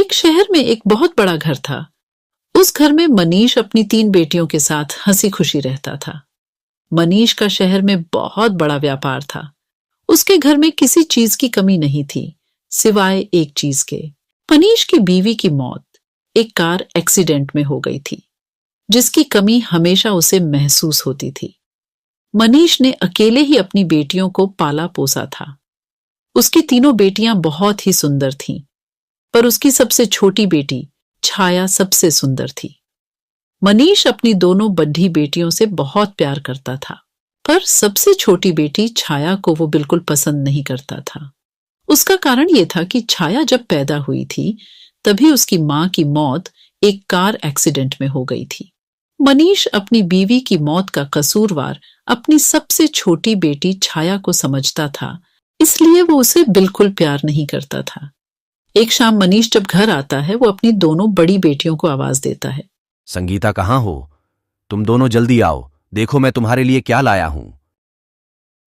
एक शहर में एक बहुत बड़ा घर था। उस घर में मनीष अपनी 3 बेटियों के साथ हंसी खुशी रहता था। मनीष का शहर में बहुत बड़ा व्यापार था। उसके घर में किसी चीज की कमी नहीं थी, सिवाय एक चीज के। मनीष की बीवी की मौत एक कार एक्सीडेंट में हो गई थी, जिसकी कमी हमेशा उसे महसूस होती थी। मनीष ने अकेले ही अपनी बेटियों को पाला पोसा था। उसकी तीनों बेटियां बहुत ही सुंदर थीं, पर उसकी सबसे छोटी बेटी छाया सबसे सुंदर थी। मनीष अपनी दोनों बड्ढी बेटियों से बहुत प्यार करता था, पर सबसे छोटी बेटी छाया को वो बिल्कुल पसंद नहीं करता था। उसका कारण ये था कि छाया जब पैदा हुई थी, तभी उसकी मां की मौत एक कार एक्सीडेंट में हो गई थी। मनीष अपनी बीवी की मौत का कसूरवार अपनी सबसे छोटी बेटी छाया को समझता था, इसलिए वो उसे बिल्कुल प्यार नहीं करता था। एक शाम मनीष जब घर आता है, वो अपनी दोनों बड़ी बेटियों को आवाज देता है। संगीता, कहाँ हो? तुम दोनों जल्दी आओ, देखो मैं तुम्हारे लिए क्या लाया हूं।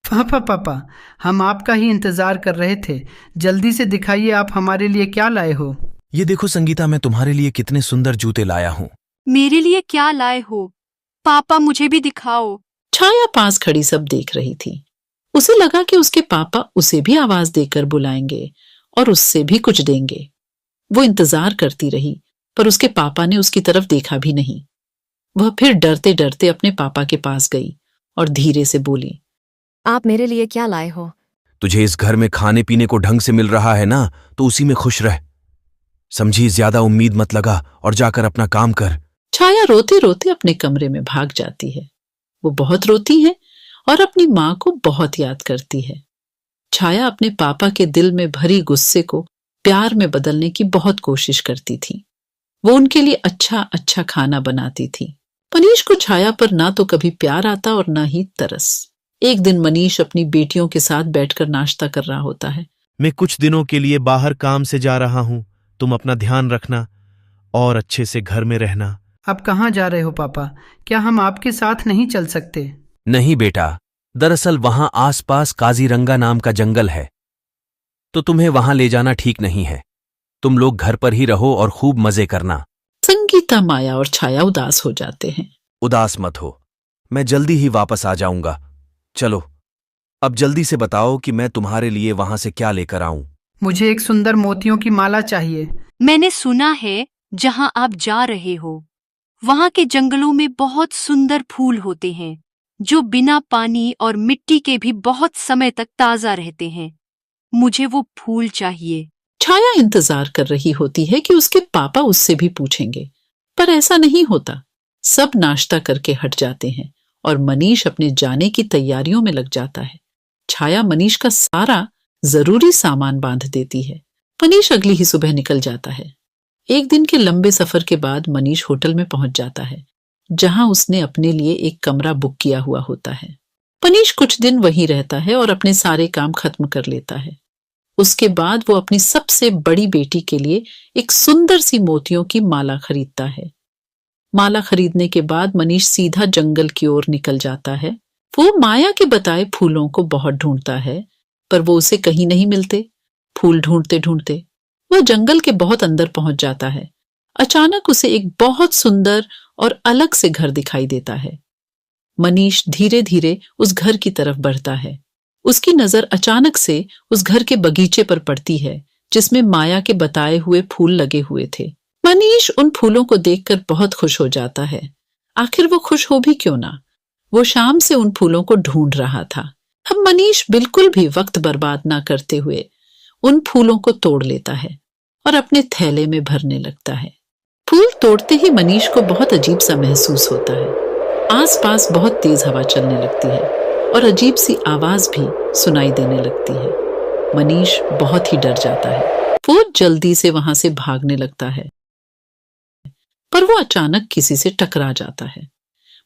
पापा, हम आपका ही इंतजार कर रहे थे। जल्दी से दिखाइए आप हमारे लिए क्या लाए हो। ये देखो संगीता, मैं तुम्हारे लिए कितने सुंदर जूते लाया हूँ। मेरे लिए क्या लाए हो? पापा, मुझे भी दिखाओ। छाया पास खड़ी सब देख रही थी। उसे लगा कि उसके पापा उसे भी आवाज देकर बुलाएंगे और उससे भी कुछ देंगे। वो इंतजार करती रही, पर उसके पापा ने उसकी तरफ देखा भी नहीं। वह फिर डरते डरते अपने पापा के पास गई और धीरे से बोली, आप मेरे लिए क्या लाए हो? तुझे इस घर में खाने पीने को ढंग से मिल रहा है ना, तो उसी में खुश रह। समझी, ज्यादा उम्मीद मत लगा और जाकर अपना काम कर। छाया रोते रोते अपने कमरे में भाग जाती है। वो बहुत रोती है और अपनी माँ को बहुत याद करती है। छाया अपने पापा के दिल में भरी गुस्से को प्यार में बदलने की बहुत कोशिश करती थी। वो उनके लिए अच्छा अच्छा खाना बनाती थी। मनीष को छाया पर ना तो कभी प्यार आता और ना ही तरस। एक दिन मनीष अपनी बेटियों के साथ बैठकर नाश्ता कर रहा होता है। मैं कुछ दिनों के लिए बाहर काम से जा रहा हूं, तुम अपना ध्यान रखना और अच्छे से घर में रहना। आप कहाँ जा रहे हो पापा? क्या हम आपके साथ नहीं चल सकते? नहीं बेटा, दरअसल वहां आसपास काजीरंगा नाम का जंगल है, तो तुम्हें वहां ले जाना ठीक नहीं है। तुम लोग घर पर ही रहो और खूब मजे करना। संगीता, माया और छाया उदास हो जाते हैं। उदास मत हो, मैं जल्दी ही वापस आ जाऊंगा। चलो, अब जल्दी से बताओ कि मैं तुम्हारे लिए वहां से क्या लेकर आऊं। मुझे एक सुंदर मोतियों की माला चाहिए। मैंने सुना है जहां आप जा रहे हो, वहां के जंगलों में बहुत सुंदर फूल होते हैं, जो बिना पानी और मिट्टी के भी बहुत समय तक ताजा रहते हैं। मुझे वो फूल चाहिए। छाया इंतजार कर रही होती है कि उसके पापा उससे भी पूछेंगे, पर ऐसा नहीं होता। सब नाश्ता करके हट जाते हैं और मनीष अपने जाने की तैयारियों में लग जाता है। छाया मनीष का सारा जरूरी सामान बांध देती है। मनीष अगली ही सुबह निकल जाता है। एक दिन के लंबे सफर के बाद मनीष होटल में पहुंच जाता है, जहां उसने अपने लिए एक कमरा बुक किया हुआ होता है। मनीष कुछ दिन वहीं रहता है और अपने सारे काम खत्म कर लेता है। उसके बाद वो अपनी सबसे बड़ी बेटी के लिए एक सुंदर सी मोतियों की माला खरीदता है। माला खरीदने के बाद मनीष सीधा जंगल की ओर निकल जाता है। वो माया के बताए फूलों को बहुत ढूंढता है, पर वो उसे कहीं नहीं मिलते। फूल ढूंढते ढूंढते वह जंगल के बहुत अंदर पहुंच जाता है। अचानक उसे एक बहुत सुंदर और अलग से घर दिखाई देता है। मनीष धीरे धीरे उस घर की तरफ बढ़ता है। उसकी नजर अचानक से उस घर के बगीचे पर पड़ती है, जिसमें माया के बताए हुए फूल लगे हुए थे। मनीष उन फूलों को देखकर बहुत खुश हो जाता है। आखिर वो खुश हो भी क्यों ना, वो शाम से उन फूलों को ढूंढ रहा था। अब मनीष बिल्कुल भी वक्त बर्बाद ना करते हुए उन फूलों को तोड़ लेता है और अपने थैले में भरने लगता है। फूल तोड़ते ही मनीष को बहुत अजीब सा महसूस होता है। आसपास बहुत तेज हवा चलने लगती है और अजीब सी आवाज भी सुनाई देने लगती है। मनीष बहुत ही डर जाता है। वो जल्दी से वहां से भागने लगता है, पर वो अचानक किसी से टकरा जाता है।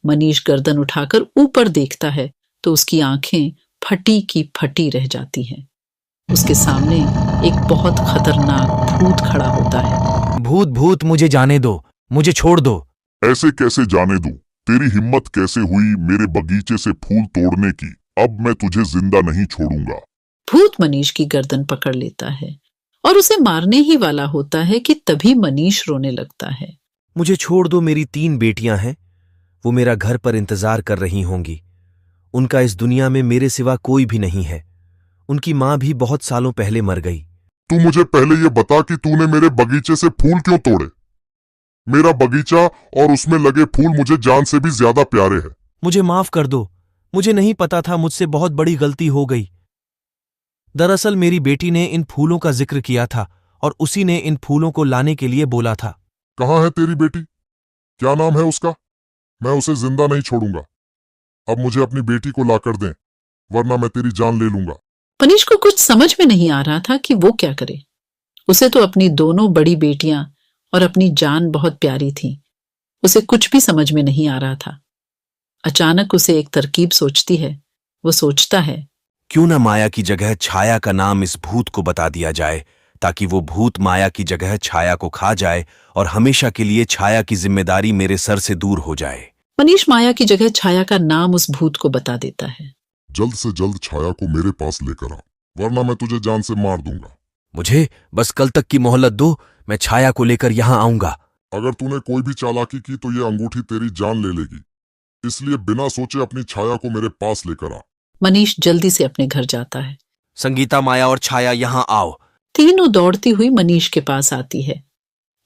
मनीष गर्दन उठाकर ऊपर देखता है तो उसकी आंखें फटी की फटी रह जाती हैं। उसके सामने एक बहुत खतरनाक भूत खड़ा होता है। भूत भूत, मुझे जाने दो, मुझे छोड़ दो। ऐसे कैसे जाने दूं? तेरी हिम्मत कैसे हुई मेरे बगीचे से फूल तोड़ने की? अब मैं तुझे जिंदा नहीं छोड़ूंगा। भूत मनीष की गर्दन पकड़ लेता है और उसे मारने ही वाला होता है कि तभी मनीष रोने लगता है। मुझे छोड़ दो, मेरी 3 बेटियां हैं। वो मेरा घर पर इंतजार कर रही होंगी। उनका इस दुनिया में मेरे सिवा कोई भी नहीं है। उनकी मां भी बहुत सालों पहले मर गई। तू मुझे पहले ये बता कि तूने मेरे बगीचे से फूल क्यों तोड़े? मेरा बगीचा और उसमें लगे फूल मुझे जान से भी ज्यादा प्यारे हैं। मुझे माफ कर दो, मुझे नहीं पता था, मुझसे बहुत बड़ी गलती हो गई। दरअसल मेरी बेटी ने इन फूलों का जिक्र किया था और उसी ने इन फूलों को लाने के लिए बोला था। कहाँ है तेरी बेटी? क्या नाम है उसका? मैं उसे जिंदा नहीं छोड़ूंगा। अब मुझे अपनी बेटी को लाकर दें, वरना मैं तेरी जान ले लूंगा। मनीष को कुछ समझ में नहीं आ रहा था कि वो क्या करे। उसे तो अपनी दोनों बड़ी बेटियां और अपनी जान बहुत प्यारी थी। उसे कुछ भी समझ में नहीं आ रहा था। अचानक उसे एक तरकीब सोचती है। वो सोचता है, क्यों न माया की जगह छाया का नाम इस भूत को बता दिया जाए, ताकि वो भूत माया की जगह छाया को खा जाए और हमेशा के लिए छाया की जिम्मेदारी मेरे सर से दूर हो जाए। मनीष माया की जगह छाया का नाम उस भूत को बता देता है। जल्द से जल्द छाया को मेरे पास लेकर आ, वरना मैं तुझे जान से मार दूंगा। मुझे बस कल तक की मोहलत दो, मैं छाया को लेकर यहां आऊंगा। अगर तूने कोई भी चालाकी की तो ये अंगूठी तेरी जान ले लेगी, इसलिए बिना सोचे अपनी छाया को मेरे पास लेकर आ। मनीष जल्दी से अपने घर जाता है। संगीता, माया और छाया यहां आओ। तीनों दौड़ती हुई मनीष के पास आती है।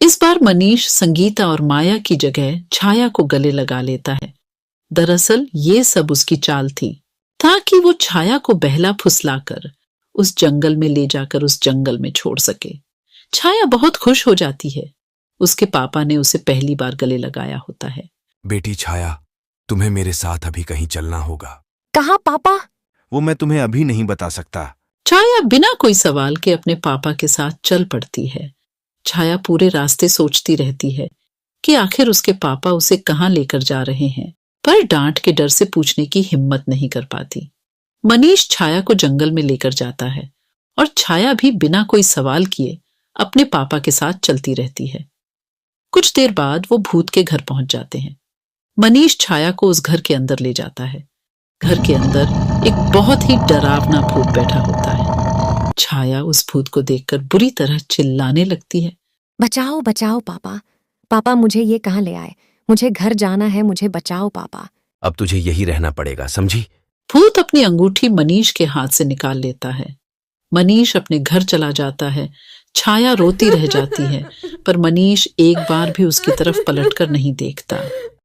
इस बार मनीष संगीता और माया की जगह छाया को गले लगा लेता है। दरअसल ये सब उसकी चाल थी, ताकि वो छाया को बहला फुसलाकर उस जंगल में ले जाकर उस जंगल में छोड़ सके। छाया बहुत खुश हो जाती है। उसके पापा ने उसे पहली बार गले लगाया होता है। बेटी छाया, तुम्हें मेरे साथ अभी कहीं चलना होगा। कहाँ पापा? वो मैं तुम्हें अभी नहीं बता सकता। छाया बिना कोई सवाल के अपने पापा के साथ चल पड़ती है। छाया पूरे रास्ते सोचती रहती है कि आखिर उसके पापा उसे कहाँ लेकर जा रहे हैं, पर डांट के डर से पूछने की हिम्मत नहीं कर पाती। मनीष छाया को जंगल में लेकर जाता है और छाया भी बिना कोई सवाल किए अपने पापा के साथ चलती रहती है। कुछ देर बाद वो भूत के घर पहुंच जाते हैं। मनीष छाया को उस घर के अंदर ले जाता है। घर के अंदर एक बहुत ही डरावना भूत बैठा होता है। छाया उस भूत को देखकर बुरी तरह चिल्लाने लगती है। बचाओ बचाओ पापा, पापा मुझे ये कहाँ ले आए? मुझे घर जाना है, मुझे बचाओ पापा। अब तुझे यही रहना पड़ेगा, समझी? भूत अपनी अंगूठी मनीष के हाथ से निकाल लेता है। मनीष अपने घर चला जाता है। छाया रोती रह जाती है, पर मनीष एक बार भी उसकी तरफ पलटकर नहीं देखता।